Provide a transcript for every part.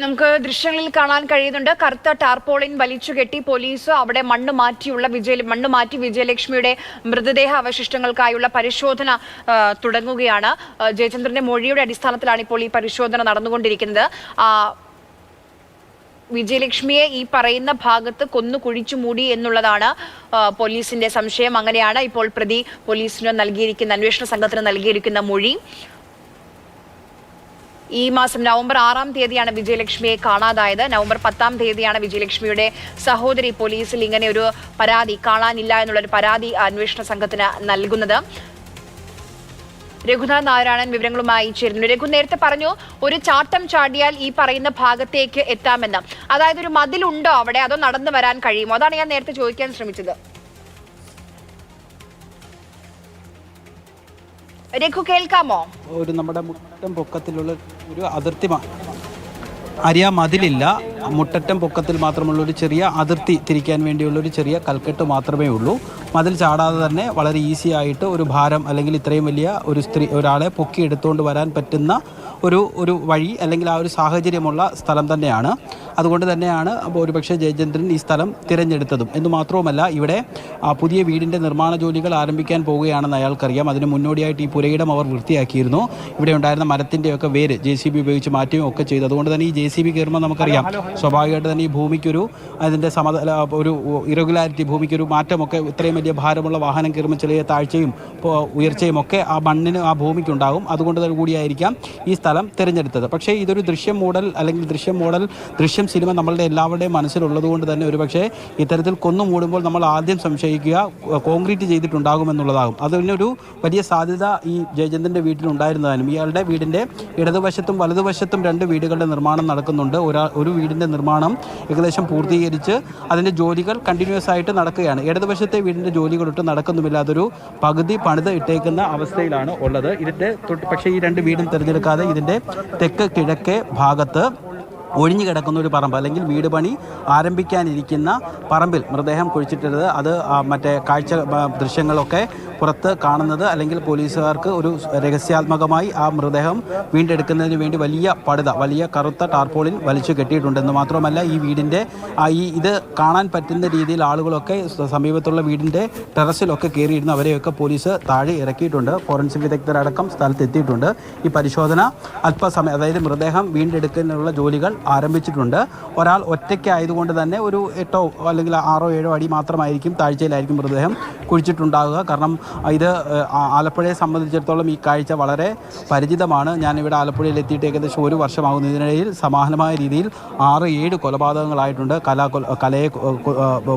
നമുക്ക് ദൃശ്യങ്ങളിൽ കാണാൻ കഴിയുന്നുണ്ട്. കറുത്ത ടാർപോളിൻ വലിച്ചുകെട്ടി പോലീസ് അവിടെ മണ്ണ് മാറ്റി വിജയലക്ഷ്മിയുടെ മൃതദേഹ അവശിഷ്ടങ്ങൾക്കായുള്ള പരിശോധന തുടങ്ങുകയാണ്. ജയചന്ദ്രന്റെ മൊഴിയുടെ അടിസ്ഥാനത്തിലാണ് ഇപ്പോൾ ഈ പരിശോധന നടന്നുകൊണ്ടിരിക്കുന്നത്. വിജയലക്ഷ്മിയെ ഈ പറയുന്ന ഭാഗത്ത് കൊന്നു കുഴിച്ചു മൂടി എന്നുള്ളതാണ് പോലീസിന്റെ സംശയം. അങ്ങനെയാണ് ഇപ്പോൾ പ്രതി പോലീസിന് നൽകിയിരിക്കുന്ന, അന്വേഷണ സംഘത്തിന് നൽകിയിരിക്കുന്ന മൊഴി. ഈ മാസം നവംബർ 6-ാം തീയതിയാണ് വിജയലക്ഷ്മിയെ കാണാതായത്. നവംബർ 10-ാം തീയതിയാണ് വിജയലക്ഷ്മിയുടെ സഹോദരി പോലീസിൽ ഇങ്ങനെ ഒരു പരാതി, കാണാനില്ല എന്നുള്ളൊരു പരാതി അന്വേഷണ സംഘത്തിന് നൽകുന്നത്. രഘുനാഥ് നാരായണൻ വിവരങ്ങളുമായി ചേരുന്നു. രഘു, നേരത്തെ പറഞ്ഞു ഒരു ചാട്ടം ചാടിയാൽ ഈ പറയുന്ന ഭാഗത്തേക്ക് എത്താമെന്ന്. അതായത് ഒരു മതിലുണ്ടോ അവിടെ, അതോ നടന്നു വരാൻ കഴിയുമോ? അതാണ് ഞാൻ നേരത്തെ ചോദിക്കാൻ ശ്രമിച്ചത്. രഘു, കേൾക്കാമോ? ഒരു നമ്മുടെ മുട്ടം പൊക്കത്തിലുള്ള ഒരു അതിർത്തി മതിലില്ല. മുട്ടറ്റം പൊക്കത്തിൽ മാത്രമുള്ള ഒരു ചെറിയ അതിർത്തി തിരിക്കാൻ വേണ്ടിയുള്ള ഒരു ചെറിയ കൽക്കെട്ട് മാത്രമേ ഉള്ളൂ. മതിൽ ചാടാതെ തന്നെ വളരെ ഈസി ആയിട്ട് ഒരു ഭാരം അല്ലെങ്കിൽ ഇത്രയും വലിയ ഒരാളെ പൊക്കി എടുത്തുകൊണ്ട് വരാൻ പറ്റുന്ന ഒരു വഴി അല്ലെങ്കിൽ ആ ഒരു സാഹചര്യമുള്ള സ്ഥലം തന്നെയാണ്. അതുകൊണ്ട് തന്നെയാണ് ഒരുപക്ഷെ ജയചന്ദ്രൻ ഈ സ്ഥലം തിരഞ്ഞെടുത്തതും. എന്ന് മാത്രവുമല്ല, ഇവിടെ പുതിയ വീടിൻ്റെ നിർമ്മാണ ജോലികൾ ആരംഭിക്കാൻ പോവുകയാണെന്ന് അയാൾക്കറിയാം. അതിന് മുന്നോടിയായിട്ട് ഈ പുരയിടം അവർ വൃത്തിയാക്കിയിരുന്നു. ഇവിടെ ഉണ്ടായിരുന്ന മരത്തിൻ്റെയൊക്കെ വേര് JCB ഉപയോഗിച്ച് മാറ്റുകയും ഒക്കെ ചെയ്തു. അതുകൊണ്ട് തന്നെ ഈ JCB കയറുമ്പോൾ നമുക്കറിയാം സ്വാഭാവികമായിട്ട് തന്നെ ഈ ഭൂമിക്കൊരു അതിൻ്റെ ഒരു ഇറഗുലാരിറ്റി, ഭൂമിക്കൊരു മാറ്റമൊക്കെ, ഇത്രയും വലിയ ഭാരമുള്ള വാഹനം കയറുമ്പോൾ ചെറിയ താഴ്ചയും ഉയർച്ചയും ഒക്കെ ആ മണ്ണിന്, ആ ഭൂമിക്കുണ്ടാകും. അതുകൊണ്ട് കൂടിയായിരിക്കാം ഈ സ്ഥലം തിരഞ്ഞെടുത്തത്. പക്ഷേ ഇതൊരു ദൃശ്യം മോഡൽ അല്ലെങ്കിൽ ദൃശ്യം സിനിമ നമ്മളുടെ എല്ലാവരുടെയും മനസ്സിലുള്ളത് കൊണ്ട് തന്നെ ഒരുപക്ഷെ ഇത്തരത്തിൽ കൊന്നു മൂടുമ്പോൾ നമ്മൾ ആദ്യം സംശയിക്കുക കോൺക്രീറ്റ് ചെയ്തിട്ടുണ്ടാകുമെന്നുള്ളതാകും. അതിനൊരു വലിയ സാധ്യത ഈ ജയചന്ദ്രൻ്റെ വീട്ടിലുണ്ടായിരുന്നതാനും. ഇയാളുടെ വീടിൻ്റെ ഇടതുവശത്തും വലതുവശത്തും 2 വീടുകളുടെ നിർമ്മാണം നടക്കുന്നുണ്ട്. ഒരു വീടിൻ്റെ നിർമ്മാണം ഏകദേശം പൂർത്തീകരിച്ച് അതിൻ്റെ ജോലികൾ കണ്ടിന്യൂസ് ആയിട്ട് നടക്കുകയാണ്. ഇടതുവശത്തെ വീടിൻ്റെ ജോലികളൊട്ടും നടക്കുന്നുമില്ല. അതൊരു പകുതി പണിത് ഇട്ടേക്കുന്ന അവസ്ഥയിലാണ് ഉള്ളത്. ഇതിൻ്റെ പക്ഷേ ഈ 2 വീടും തിരഞ്ഞെടുക്കാതെ ഇതിൻ്റെ തെക്ക് കിഴക്കേ ഭാഗത്ത് ഒഴിഞ്ഞു കിടക്കുന്ന ഒരു പറമ്പ് അല്ലെങ്കിൽ വീട് പണി ആരംഭിക്കാനിരിക്കുന്ന പറമ്പിൽ മൃതദേഹം കുഴിച്ചിട്ടത്. അത് മറ്റേ കാഴ്ച ദൃശ്യങ്ങളൊക്കെ പുറത്ത് കാണുന്നത് അല്ലെങ്കിൽ പോലീസുകാർക്ക് ഒരു രഹസ്യാത്മകമായി ആ മൃതദേഹം വീണ്ടെടുക്കുന്നതിന് വേണ്ടി വലിയ കറുത്ത ടാർപോളിൻ വലിച്ചു കെട്ടിയിട്ടുണ്ടെന്ന് മാത്രമല്ല, ഈ വീടിൻ്റെ ഇത് കാണാൻ പറ്റുന്ന രീതിയിൽ ആളുകളൊക്കെ സമീപത്തുള്ള വീടിൻ്റെ ടെറസിലൊക്കെ കയറിയിരുന്ന് അവരെയൊക്കെ പോലീസ് താഴെ ഇറക്കിയിട്ടുണ്ട്. ഫോറൻസിക് വിദഗ്ധരടക്കം സ്ഥലത്തെത്തിയിട്ടുണ്ട്. ഈ പരിശോധന അല്പസമയം, അതായത് മൃതദേഹം വീണ്ടെടുക്കുന്നതിനുള്ള ജോലികൾ ആരംഭിച്ചിട്ടുണ്ട്. ഒരാൾ ഒറ്റയ്ക്കായതുകൊണ്ട് തന്നെ ഒരു 8 അല്ലെങ്കിൽ 6 7 അടി മാത്രമായിരിക്കും, താഴ്ചയിലായിരിക്കും മൃതദേഹം കുഴിച്ചിട്ടുണ്ടാകുക. കാരണം ഇത് ആലപ്പുഴയെ സംബന്ധിച്ചിടത്തോളം ഈ കാഴ്ച വളരെ പരിചിതമാണ്. ഞാനിവിടെ ആലപ്പുഴയിൽ എത്തിയിട്ട് ഏകദേശം 1 വർഷമാകുന്നു. ഇതിനിടയിൽ സമാനമായ രീതിയിൽ 6-7 കൊലപാതകങ്ങളായിട്ടുണ്ട്.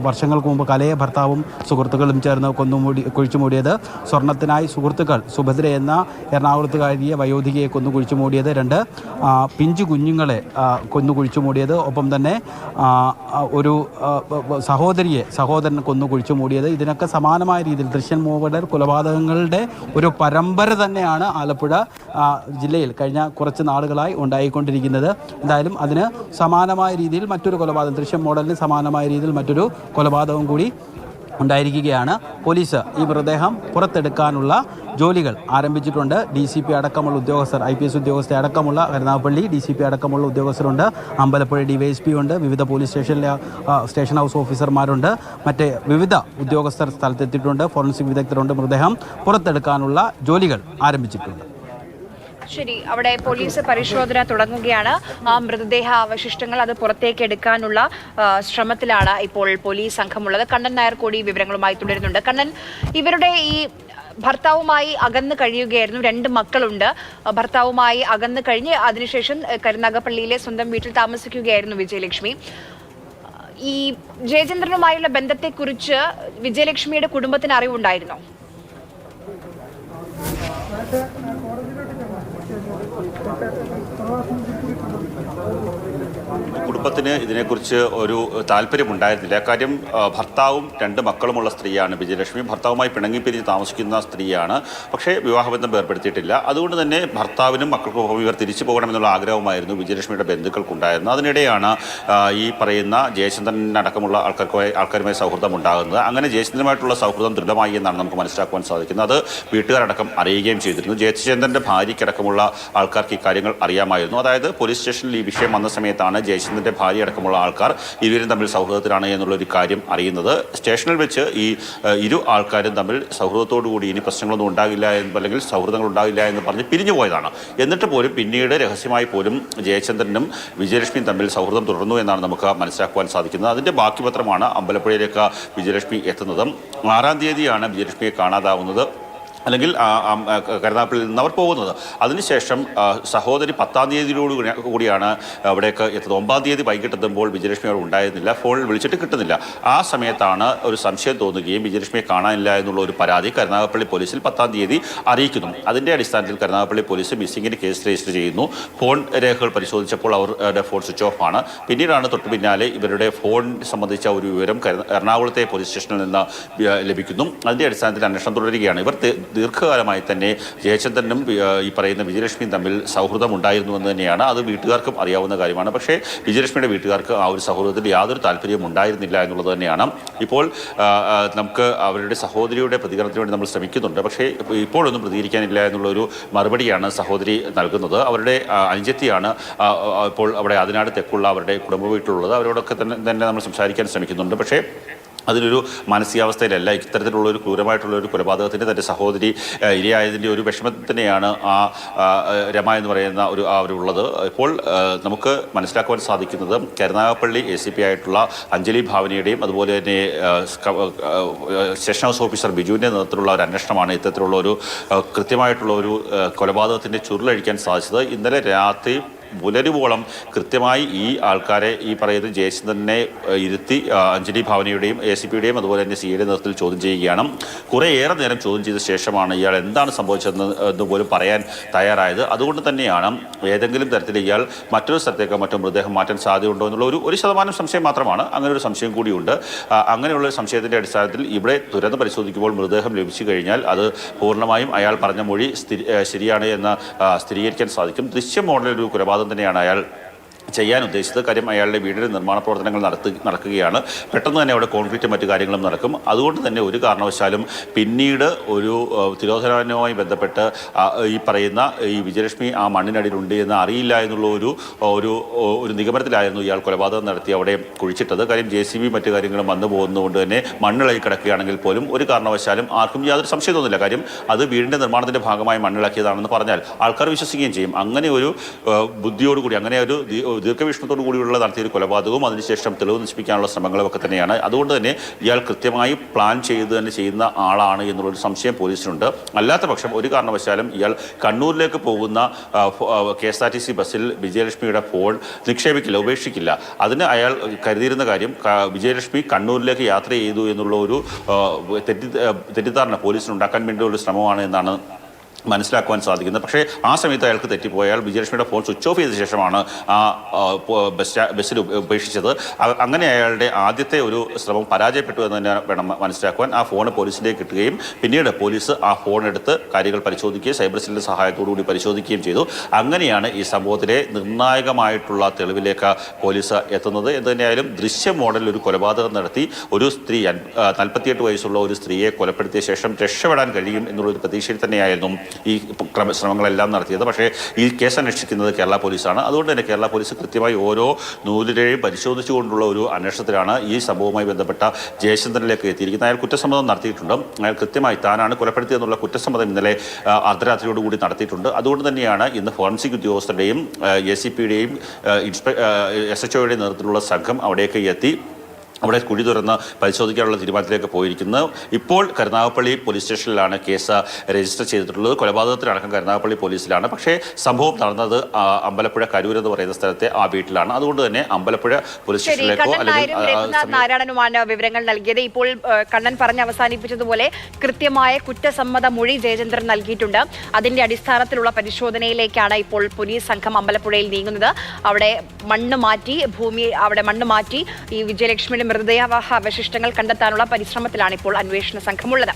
വർഷങ്ങൾക്ക് മുമ്പ് കലയെ ഭർത്താവും സുഹൃത്തുക്കളും ചേർന്ന് കുഴിച്ചു മൂടിയത്. സ്വർണത്തിനായി സുഹൃത്തുക്കൾ സുഭദ്ര എന്ന എറണാകുളത്തുകാരിയെ വയോധികയെ കുഴിച്ചു മൂടിയത്. 2 പിഞ്ചു കുഞ്ഞുങ്ങളെ കുഴിച്ചു മൂടിയത്. ഒപ്പം തന്നെ ഒരു സഹോദരൻ കുഴിച്ചു മൂടിയത്. ഇതിനൊക്കെ സമാനമായ രീതിയിൽ ദൃശ്യം മോഡൽ കൊലപാതകങ്ങളുടെ ഒരു പരമ്പര തന്നെയാണ് ആലപ്പുഴ ജില്ലയിൽ കഴിഞ്ഞ കുറച്ച് നാളുകളായി ഉണ്ടായിക്കൊണ്ടിരിക്കുന്നത്. എന്തായാലും അതിന് സമാനമായ രീതിയിൽ മറ്റൊരു കൊലപാതകം, ദൃശ്യം മോഡലിന് സമാനമായ രീതിയിൽ മറ്റൊരു കൊലപാതകം കൂടി ഉണ്ടായിരിക്കുകയാണ്. പോലീസ് ഈ മൃതദേഹം പുറത്തെടുക്കാനുള്ള ജോലികൾ ആരംഭിച്ചിട്ടുണ്ട്. DCP അടക്കമുള്ള ഉദ്യോഗസ്ഥർ, IPS ഉദ്യോഗസ്ഥരെ അടക്കമുള്ള കരുനാഗപ്പള്ളി DCP അടക്കമുള്ള ഉദ്യോഗസ്ഥരുണ്ട്. അമ്പലപ്പുഴ DYSP ഉണ്ട്. വിവിധ പോലീസ് സ്റ്റേഷൻ ഹൗസ് ഓഫീസർമാരുണ്ട്. മറ്റ് വിവിധ ഉദ്യോഗസ്ഥർ സ്ഥലത്തെത്തിയിട്ടുണ്ട്. ഫോറൻസിക് വിദഗ്ധരുണ്ട്. മൃതദേഹം പുറത്തെടുക്കാനുള്ള ജോലികൾ ആരംഭിച്ചിട്ടുണ്ട്. ശരി, അവിടെ പോലീസ് പരിശോധന തുടങ്ങുകയാണ്. ആ മൃതദേഹ അവശിഷ്ടങ്ങൾ അത് പുറത്തേക്ക് എടുക്കാനുള്ള ശ്രമത്തിലാണ് ഇപ്പോൾ പോലീസ് സംഘമുള്ളത്. കണ്ണൻ നായർ കൂടി വിവരങ്ങളുമായി തുടരുന്നുണ്ട്. കണ്ണൻ, ഇവരുടെ ഈ ഭർത്താവുമായി അകന്ന് കഴിയുകയായിരുന്നു. 2 മക്കളുണ്ട്. ഭർത്താവുമായി അകന്ന് കഴിഞ്ഞ് അതിനുശേഷം കരുനാഗപ്പള്ളിയിലെ സ്വന്തം വീട്ടിൽ താമസിക്കുകയായിരുന്നു വിജയലക്ഷ്മി. ഈ ജയചന്ദ്രനുമായുള്ള ബന്ധത്തെക്കുറിച്ച് വിജയലക്ഷ്മിയുടെ കുടുംബത്തിന് അറിവുണ്ടായിരുന്നോ? കുടുംബ കുടുംബത്തിന് ഇതിനെക്കുറിച്ച് ഒരു താല്പര്യമുണ്ടായിരുന്നില്ല. കാര്യം ഭർത്താവും 2 മക്കളുമുള്ള സ്ത്രീയാണ് വിജയലക്ഷ്മി. ഭർത്താവുമായി പിണങ്ങിപ്പിരിഞ്ഞ് താമസിക്കുന്ന സ്ത്രീയാണ്. പക്ഷേ വിവാഹബന്ധം ഏർപ്പെടുത്തിയിട്ടില്ല. അതുകൊണ്ട് തന്നെ ഭർത്താവിനും മക്കൾക്കും ഇവർ തിരിച്ചു പോകണമെന്നുള്ള ആഗ്രഹമായിരുന്നു വിജയലക്ഷ്മിയുടെ ബന്ധുക്കൾക്കുണ്ടായിരുന്നത്. അതിനിടെയാണ് ഈ പറയുന്ന ജയചന്ദ്രനടക്കമുള്ള ആൾക്കാരുമായി സൗഹൃദം ഉണ്ടാകുന്നത്. അങ്ങനെ ജയചന്ദ്രനുമായിട്ടുള്ള സൗഹൃദം ദൃഢമായി എന്നാണ് നമുക്ക് മനസ്സിലാക്കുവാൻ സാധിക്കുന്നത്. അത് വീട്ടുകാരടക്കം അറിയുകയും ചെയ്തിരുന്നു. ജയചന്ദ്രൻ്റെ ഭാര്യയ്ക്കടക്കമുള്ള ആൾക്കാർക്ക് ഈ കാര്യങ്ങൾ അറിയാമായിരുന്നു. അതായത് പോലീസ് സ്റ്റേഷനിൽ ഈ വിഷയം വന്ന സമയത്താണ് ജയചന്ദ്രൻ്റെ ഭാര്യ അടക്കമുള്ള ആൾക്കാർ ഇരുവരും തമ്മിൽ സൗഹൃദത്തിലാണ് എന്നുള്ളൊരു കാര്യം അറിയുന്നത്. സ്റ്റേഷനിൽ വെച്ച് ഈ ഇരു ആൾക്കാരും തമ്മിൽ സൗഹൃദത്തോടുകൂടി ഇനി പ്രശ്നങ്ങളൊന്നും ഉണ്ടാകില്ല അല്ലെങ്കിൽ സൗഹൃദങ്ങൾ ഉണ്ടാകില്ല എന്ന് പറഞ്ഞ് പിരിഞ്ഞു പോയതാണ്. എന്നിട്ട് പോലും പിന്നീട് രഹസ്യമായി പോലും ജയചന്ദ്രനും വിജയലക്ഷ്മിയും തമ്മിൽ സൗഹൃദം തുടർന്നു എന്നാണ് നമുക്ക് മനസ്സിലാക്കുവാൻ സാധിക്കുന്നത്. അതിൻ്റെ ബാക്കി പത്രമാണ് അമ്പലപ്പുഴയിലേക്ക് വിജയലക്ഷ്മി എത്തുന്നത്. 6-ാം തീയതിയാണ് വിജയലക്ഷ്മിയെ കാണാതാവുന്നത്, അല്ലെങ്കിൽ കരുനാഗപ്പള്ളിയിൽ നിന്ന് അവർ പോകുന്നത്. അതിനുശേഷം സഹോദരി 10-ാം തീയതിയോട് കൂടിയാണ് അവിടേക്ക് എത്തുന്നത്. 9-ാം തീയതി വൈകിട്ടെത്തുമ്പോൾ വിജയലക്ഷ്മി അവിടെ ഉണ്ടായിരുന്നില്ല. ഫോണിൽ വിളിച്ചിട്ട് കിട്ടുന്നില്ല. ആ സമയത്താണ് ഒരു സംശയം തോന്നുകയും വിജയലക്ഷ്മിയെ കാണാനില്ല എന്നുള്ള ഒരു പരാതി കരുനാഗപ്പള്ളി പോലീസിൽ 10-ാം തീയതി അറിയിക്കുന്നു. അതിൻ്റെ അടിസ്ഥാനത്തിൽ കരുനാഗപ്പള്ളി പോലീസ് മിസ്സിങ്ങിന് കേസ് രജിസ്റ്റർ ചെയ്യുന്നു. ഫോൺ രേഖകൾ പരിശോധിച്ചപ്പോൾ അവരുടെ ഫോൺ സ്വിച്ച് ഓഫ് ആണ്. പിന്നീടാണ് തൊട്ടു പിന്നാലെ ഇവരുടെ ഫോൺ സംബന്ധിച്ച ഒരു വിവരം എറണാകുളത്തെ പോലീസ് സ്റ്റേഷനിൽ നിന്ന് ലഭിക്കുന്നു. അതിൻ്റെ അടിസ്ഥാനത്തിൽ അന്വേഷണം തുടരുകയാണ്. ഇവർ ദീർഘകാലമായി തന്നെ ജയചന്ദ്രനും ഈ പറയുന്ന വിജയലക്ഷ്മിയും തമ്മിൽ സൗഹൃദം ഉണ്ടായിരുന്നുവെന്ന് തന്നെയാണ്. അത് വീട്ടുകാർക്കും അറിയാവുന്ന കാര്യമാണ്. പക്ഷേ വിജയലക്ഷ്മിയുടെ വീട്ടുകാർക്ക് ആ ഒരു സൗഹൃദത്തിൽ യാതൊരു താല്പര്യവും ഉണ്ടായിരുന്നില്ല എന്നുള്ളത് തന്നെയാണ്. ഇപ്പോൾ നമുക്ക് അവരുടെ സഹോദരിയുടെ പ്രതികരണത്തിന് വേണ്ടി നമ്മൾ ശ്രമിക്കുന്നുണ്ട്. പക്ഷേ ഇപ്പോഴൊന്നും പ്രതികരിക്കാനില്ല എന്നുള്ളൊരു മറുപടിയാണ് സഹോദരി നൽകുന്നത്. അവരുടെ അനുജത്തിയാണ് ഇപ്പോൾ അവിടെ അതിനാട് തെക്കുള്ള അവരുടെ കുടുംബ വീട്ടിലുള്ളത്. അവരോടൊക്കെ തന്നെ നമ്മൾ സംസാരിക്കാൻ ശ്രമിക്കുന്നുണ്ട്. പക്ഷേ അതിലൊരു മാനസികാവസ്ഥയിലല്ല. ഇത്തരത്തിലുള്ളൊരു ക്രൂരമായിട്ടുള്ളൊരു കൊലപാതകത്തിൻ്റെ തൻ്റെ സഹോദരി ഇരയായതിൻ്റെ ഒരു വിഷമത്തിൽ തന്നെയാണ് രമ എന്ന് പറയുന്ന അവരുള്ളത്. ഇപ്പോൾ നമുക്ക് മനസ്സിലാക്കുവാൻ സാധിക്കുന്നത് കരുനാഗപ്പള്ളി ACP ആയിട്ടുള്ള അഞ്ജലി ഭാവനയുടെയും അതുപോലെ തന്നെ സെഷൻ ഹൗസ് ഓഫീസർ ബിജുവിൻ്റെ നേതൃത്വത്തിലുള്ള ഒരു അന്വേഷണമാണ് ഇത്തരത്തിലുള്ള ഒരു കൃത്യമായിട്ടുള്ള ഒരു കൊലപാതകത്തിൻ്റെ ചുരുളഴിക്കാൻ സാധിച്ചത്. ഇന്നലെ രാത്രി പുലരുവോളം കൃത്യമായി ഈ ആൾക്കാരെ ഈ പറയുന്ന ജയചന്ദ്രനെ ഇരുത്തി അഞ്ജലി ഭാവനയുടെയും ACPയുടെയും അതുപോലെ തന്നെ CIയുടെ നേതൃത്വത്തിൽ ചോദ്യം ചെയ്യുകയാണ്. കുറേയേറെ നേരം ചോദ്യം ചെയ്ത ശേഷമാണ് ഇയാൾ എന്താണ് സംഭവിച്ചതെന്ന് പോലും പറയാൻ തയ്യാറായത്. അതുകൊണ്ട് തന്നെയാണ് ഏതെങ്കിലും തരത്തിൽ ഇയാൾ മറ്റൊരു സ്ഥലത്തേക്ക് മറ്റോ മൃതദേഹം മാറ്റാൻ സാധ്യതയുണ്ടോ എന്നുള്ള ഒരു ശതമാനം സംശയം മാത്രമാണ്. അങ്ങനെ ഒരു സംശയം കൂടിയുണ്ട്. അങ്ങനെയുള്ള സംശയത്തിൻ്റെ അടിസ്ഥാനത്തിൽ ഇവിടെ തുരന്ന് പരിശോധിക്കുമ്പോൾ മൃതദേഹം ലഭിച്ചു കഴിഞ്ഞാൽ അത് പൂർണ്ണമായും അയാൾ പറഞ്ഞ മൊഴി ശരിയാണ് എന്ന് സ്ഥിരീകരിക്കാൻ സാധിക്കും. ദൃശ്യ മോഡലൊരു കൊലപാതകം തന്നെയാണ് അയാൾ ചെയ്യാൻ ഉദ്ദേശിച്ചത്. കാര്യം അയാളുടെ വീടിൻ്റെ നിർമ്മാണ പ്രവർത്തനങ്ങൾ നടക്കുകയാണ്. പെട്ടെന്ന് തന്നെ അവിടെ കോൺക്രീറ്റും മറ്റു കാര്യങ്ങളും നടക്കും. അതുകൊണ്ട് തന്നെ ഒരു കാരണവശാലും പിന്നീട് ഒരു തിരോധാനവുമായി ബന്ധപ്പെട്ട് ഈ പറയുന്ന ഈ വിജയലക്ഷ്മി ആ മണ്ണിനടിയിലുണ്ട് എന്ന് അറിയില്ല എന്നുള്ള ഒരു നിഗമനത്തിലായിരുന്നു ഇയാൾ കൊലപാതകം നടത്തി അവിടെ കുഴിച്ചിട്ടത്. കാര്യം JCB മറ്റു കാര്യങ്ങളും വന്നു പോകുന്നതുകൊണ്ട് തന്നെ മണ്ണിളകി കിടക്കുകയാണെങ്കിൽ പോലും ഒരു കാരണവശാലും ആർക്കും യാതൊരു സംശയം തോന്നില്ല. കാര്യം അത് വീടിൻ്റെ നിർമ്മാണത്തിൻ്റെ ഭാഗമായി മണ്ണിളക്കിയതാണെന്ന് പറഞ്ഞാൽ ആൾക്കാർ വിശ്വസിക്കുകയും ചെയ്യും. അങ്ങനെ ഒരു ബുദ്ധിയോടുകൂടി അങ്ങനെ ഒരു ദീർഘവീക്ഷണത്തോടു കൂടിയുള്ള നടത്തിയൊരു കൊലപാതകവും അതിനുശേഷം തെളിവ് നശിപ്പിക്കാനുള്ള ശ്രമങ്ങളും ഒക്കെ തന്നെയാണ്. അതുകൊണ്ട് തന്നെ ഇയാൾ കൃത്യമായി പ്ലാൻ ചെയ്ത് തന്നെ ചെയ്യുന്ന ആളാണ് എന്നുള്ളൊരു സംശയം പോലീസിനുണ്ട്. അല്ലാത്ത പക്ഷം ഒരു കാരണവശാലും ഇയാൾ കണ്ണൂരിലേക്ക് പോകുന്ന KSRTC ബസ്സിൽ വിജയലക്ഷ്മിയുടെ ഫോൺ നിക്ഷേപിക്കില്ല, ഉപേക്ഷിക്കില്ല. അതിന് അയാൾ കരുതിയിരുന്ന കാര്യം വിജയലക്ഷ്മി കണ്ണൂരിലേക്ക് യാത്ര ചെയ്തു എന്നുള്ള ഒരു തെറ്റിദ്ധാരണ പോലീസിനുണ്ടാക്കാൻ വേണ്ടിയുള്ള ശ്രമമാണ് എന്നാണ് മനസ്സിലാക്കുവാൻ സാധിക്കുന്നത്. പക്ഷേ ആ സമയത്ത് അയാൾക്ക് തെറ്റിപ്പോയാൽ വിജയലക്ഷ്മിയുടെ ഫോൺ സ്വിച്ച് ഓഫ് ചെയ്ത ശേഷമാണ് ആ ബസ്സിൽ ഉപേക്ഷിച്ചത്. അങ്ങനെ അയാളുടെ ആദ്യത്തെ ഒരു ശ്രമം പരാജയപ്പെട്ടു എന്ന് തന്നെ വേണം മനസ്സിലാക്കുവാൻ. ആ ഫോൺ പോലീസിലേക്ക് കിട്ടുകയും പിന്നീട് പോലീസ് ആ ഫോൺ എടുത്ത് കാര്യങ്ങൾ പരിശോധിക്കുകയും സൈബർ സെല്ലിൻ്റെ സഹായത്തോടുകൂടി പരിശോധിക്കുകയും ചെയ്തു. അങ്ങനെയാണ് ഈ സംഭവത്തിലെ നിർണായകമായിട്ടുള്ള തെളിവിലേക്ക് പോലീസ് എത്തുന്നത്. എന്ന് തന്നെയായാലും ദൃശ്യ മോഡലിൽ ഒരു കൊലപാതകം നടത്തി ഒരു സ്ത്രീ 48 വയസ്സുള്ള ഒരു സ്ത്രീയെ കൊലപ്പെടുത്തിയ ശേഷം രക്ഷപ്പെടാൻ കഴിയും എന്നുള്ളൊരു പ്രതീക്ഷയിൽ തന്നെയായിരുന്നു ഈ ശ്രമങ്ങളെല്ലാം നടത്തിയത്. പക്ഷേ ഈ കേസ് അന്വേഷിക്കുന്നത് കേരള പോലീസാണ്. അതുകൊണ്ട് തന്നെ കേരള പോലീസ് കൃത്യമായി ഓരോ നൂലിനെയും പരിശോധിച്ചുകൊണ്ടുള്ള ഒരു അന്വേഷണത്തിലാണ് ഈ സംഭവവുമായി ബന്ധപ്പെട്ട ജയചന്ദ്രനിലേക്ക് എത്തിയിരിക്കുന്നത്. അയാൾ കുറ്റസമ്മതം നടത്തിയിട്ടുണ്ട്. അയാൾ കൃത്യമായി താനാണ് കൊലപ്പെടുത്തിയെന്നുള്ള കുറ്റസമ്മതം ഇന്നലെ അർദ്ധരാത്രിയോടുകൂടി നടത്തിയിട്ടുണ്ട്. അതുകൊണ്ട് തന്നെയാണ് ഇന്ന് ഫോറൻസിക് ഉദ്യോഗസ്ഥരുടെയും ACPയുടെയും SHOയുടെയും നേതൃത്വത്തിലുള്ള സംഘം അവിടേക്ക് എത്തി അവിടെ കുഴി തുറന്ന് പരിശോധിക്കാനുള്ള തീരുമാനത്തിലേക്ക് പോയിരിക്കുന്നത്. ഇപ്പോൾ കരുനാഗപ്പള്ളി പോലീസ് സ്റ്റേഷനിലാണ് കേസ് രജിസ്റ്റർ ചെയ്തിട്ടുള്ളത്. കൊലപാതകത്തിനടക്കം കരുനാഗപ്പള്ളി പോലീസിലാണ്. പക്ഷേ സംഭവം നടന്നത് അമ്പലപ്പുഴ കരൂർ എന്ന് പറയുന്ന സ്ഥലത്തെ ആ വീട്ടിലാണ്. അതുകൊണ്ട് തന്നെ അമ്പലപ്പുഴ പോലീസ് സ്റ്റേഷനിലേക്കോ രഘുനാഥ് നാരായണനുമാണ് വിവരങ്ങൾ നൽകിയത്. ഇപ്പോൾ കണ്ണൻ പറഞ്ഞ് അവസാനിപ്പിച്ചതുപോലെ കൃത്യമായ കുറ്റസമ്മത മൊഴി ജയചന്ദ്രൻ നൽകിയിട്ടുണ്ട്. അതിന്റെ അടിസ്ഥാനത്തിലുള്ള പരിശോധനയിലേക്കാണ് ഇപ്പോൾ പോലീസ് സംഘം അമ്പലപ്പുഴയിൽ നീങ്ങുന്നത്. അവിടെ മണ്ണ് മാറ്റി ഈ വിജയലക്ഷ്മിയുടെ മൃതദേഹ അവശിഷ്ടങ്ങൾ കണ്ടെത്താനുള്ള പരിശ്രമത്തിലാണ് ഇപ്പോൾ അന്വേഷണ സംഘമുള്ളത്.